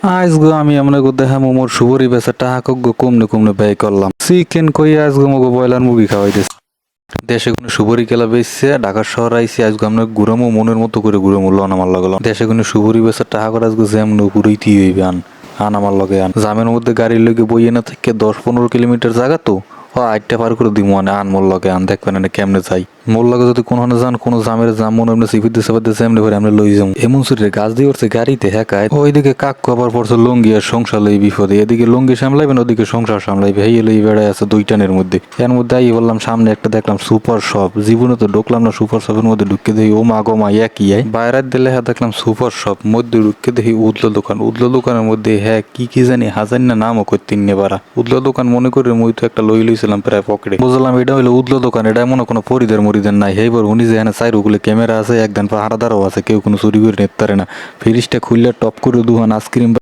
আজগো আমি আপনাকে দেখা মোর শুভরি বেচা টাকা কগ্গো কমনে কমনে ব্যয় করলাম চিকেন কই আজগো মগো ব্রয়লার মুরগি খাওয়াইতেছে দেশে কোনো সুবরি খেলা বেচছে ঢাকার শহর আইসি আজকে আমরা ঘুরামো মনের মতো করে ঘুরামো লন আমার লাগলো দেশে কোনো সুবরি বেচার টাকা করে আজকে যেমন ঘুরাইতেই হইবে আন আমার লগে জামের মধ্যে গাড়ির লগে বইয়ে না থেকে 10-15 কিলোমিটার জায়গা তো আটটা পার করে দিব আন মোর লগে দেখবেন কেমনে যাই মোর লগে যদি কোনো যান কোনো জামের জাম মনে এমনি সিপিতে সেপাতে এমনি করে আমরা লই যাবো এমন সুরে গাছ দিয়ে উঠছে গাড়িতে হ্যাকায় ওইদিকে কাক আবার পড়ছে লঙ্গি আর সংসার লই বিপদে এদিকে লঙ্গি সামলাইবেন ওদিকে সংসার সামলাইবে হেই লই বেড়ায় আছে দুইটানের মধ্যে এর মধ্যে আই বললাম সামনে একটা দেখলাম সুপার শপ জীবনে তো ঢুকলাম না সুপার শপের মধ্যে ঢুকে দেখি ও মা গো মা একই বাইরের দিলে হ্যাঁ দেখলাম সুপার শপ মধ্যে ঢুকে দেখি উদলো দোকানের মধ্যে হ্যাঁ কি জানি হাজার না নামও করতেন নেবারা উদলো দোকান মনে করে মুই তো একটা লইছিলাম প্রায় পকেটে বুঝলাম এটা হইলো উদলো দোকান এটা মনে কোনো পরিদের মরিদের নাই হেইবার উনি যে এখানে চাই ওগুলো ক্যামেরা আছে একদিন পাহারাদারও আছে কেউ কোনো চুরি করে নিতে পারে না ফ্রিজটা খুললে টপ করে দুহান আইসক্রিম